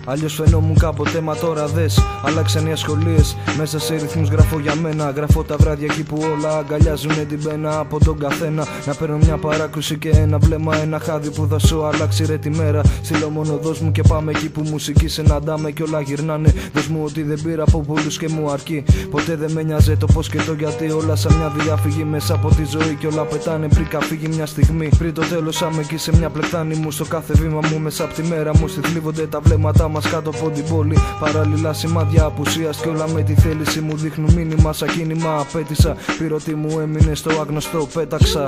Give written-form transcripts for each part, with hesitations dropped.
Αλλιώς φαινόμουν κάποτε, μα τώρα δες. Αλλάξαν οι ασχολίες, μέσα σε ρυθμούς γραφώ για μένα. Γραφώ τα βράδια εκεί που όλα αγκαλιάζουνε την πένα από τον καθένα. Να παίρνω μια παράκρουση και ένα βλέμμα, ένα χάδι που θα σου αλλάξει ρε τη μέρα. Στείλω μόνο δώσ' μου και πάμε εκεί που μουσική συναντάμε και όλα γυρνάνε. Δώσ' μου ότι δεν πήρα από πολλούς και μου αρκεί. Ποτέ δεν με νοιάζε το πώς και το γιατί, όλα σαν μια διαφυγή μέσα από τη ζωή και όλα πετάνε πριν καφύγει μια στιγμή. Πριν το τέλος άμε εκεί σε μια πλεκτάνη μου, στο κάθε βήμα μου μέσα από τη μέρα μου στιθλίβονται τα βλέμματά μας κάτω από την πόλη. Παράλληλα σημάδια απουσίας και όλα με τη θέληση μου δείχνουν μήνυμα. Σαν κίνημα απέτησα, πήρε ό,τι μου έμεινε στο άγνωστο, πέταξα.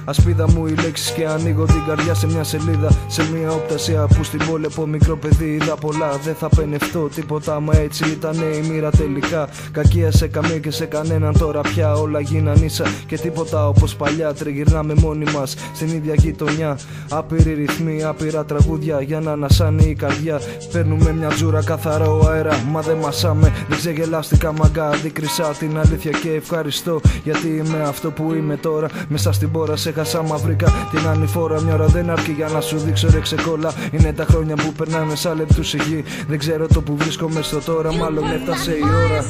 Ασπίδα μου οι λέξεις και ανοίγω την καρδιά σε μια σελίδα. Σε μια οπτασία που στην πόλη από μικρό παιδί είδα πολλά. Δεν θα πενευτώ τίποτα, μα έτσι ήταν η μοίρα τελικά. Κακία σε καμία και σε κανέναν, τώρα πια όλα γίναν ίσα. Και τίποτα όπως παλιά, τριγυρνάμε μόνοι μας στην ίδια γειτονιά. Άπειροι ρυθμοί, άπειρα τραγούδια για να ανασάνει η καρδιά. Παίρνουμε μια τζούρα καθαρό αέρα, μα δεν μασάμε. Δεν ξεγελάστηκα μαγκά, αντίκρισα την αλήθεια και ευχαριστώ. Γιατί είμαι αυτό που είμαι τώρα, μέσα στην πόρα σε χάσα μα βρήκα την ανηφόρα. Μια ώρα δεν αρκεί για να σου δείξω ρε ξεκόλα. Είναι τα χρόνια που περνάνε σαν λεπτούς η γη. Δεν ξέρω το που βρίσκομαι στο τώρα, μάλλον έφτασε η ώρα.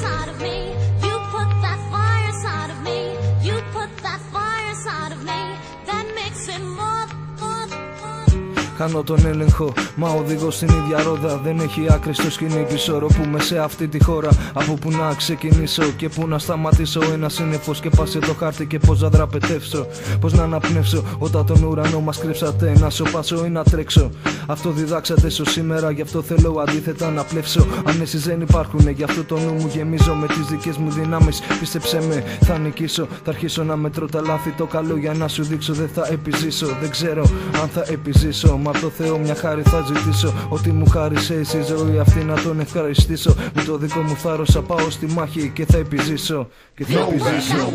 Χάνω τον έλεγχο, μα οδηγώ στην ίδια ρόδα. Δεν έχει άκρη στο σκηνή, ισορροπούμε σε αυτή τη χώρα. Από που να ξεκινήσω και που να σταματήσω. Ένα σύννεφο σκεπάσε το χάρτη και πώς να δραπετεύσω. Πώς να αναπνεύσω όταν τον ουρανό μας κρύψατε. Να σοπάσω ή να τρέξω. Αυτό διδάξατε στο σήμερα, γι' αυτό θέλω αντίθετα να πλεύσω. Αν εσείς δεν υπάρχουνε, γι' αυτό το νου μου γεμίζω με τις δικές μου δυνάμεις. Πίστεψέ με, θα νικήσω. Θα αρχίσω να μετρώ τα λάθη, το καλό για να σου δείξω. Δεν θα επιζήσω, δεν ξέρω αν θα επιζήσω. Μα από το Θεό μια χάρη θα ζητήσω. Ότι μου χάρισε η ζωή αυτή να τον ευχαριστήσω. Με το δικό μου θάρρος θα πάω στη μάχη και θα επιζήσω. Και θα επιζήσω.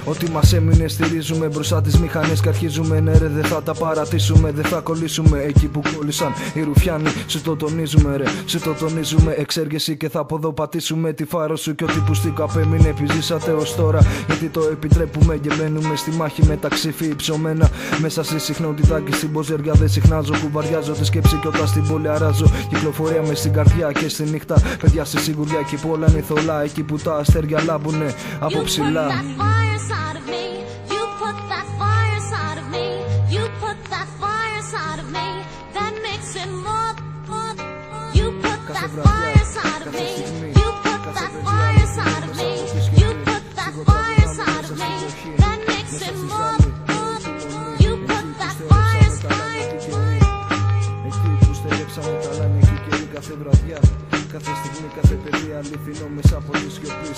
Ό,τι μας έμεινε στηρίζουμε μπροστά τις μηχανές και αρχίζουμε. Ναι ρε, δεν θα τα παρατήσουμε, δεν θα κολλήσουμε εκεί που κόλλησαν οι ρουφιάνοι. Σου το τονίζουμε ρε, σου το τονίζουμε. Εξέργεση και θα αποδοπατήσουμε τη φάρο σου. Και ό,τι που στην καπέμεινε επιζήσατε ως τώρα. Γιατί το επιτρέπουμε και μπαίνουμε στη μάχη με τα ξύφη υψωμένα. Μέσα στη συχνότητα και στην ποζεριά δεν συχνάζω. Κουβαριάζω τη σκέψη και όταν στην πόλη αράζω. Κυκλοφορία μες στην καρδιά και στη νύχτα. Παιδιά στη σιγουριά εκεί που όλα είναι θολά. Εκεί που τα αστέρια λάμπουνε από ψηλά. Κάθε βραδιά, κάθε στιγμή, κάθε παιδιά μέσα από τη σκηνή. Σιγοτραπούμε μέσα στη φτωχή, μέσα στη ζάλη, εκεί που στερέψαμε τα λάνια, εκεί που στερέψαμε τα λάνια, εκεί και κάθε βραδιά, κάθε στιγμή, κάθε παιδί αληθινό μέσα από τη σιωπή.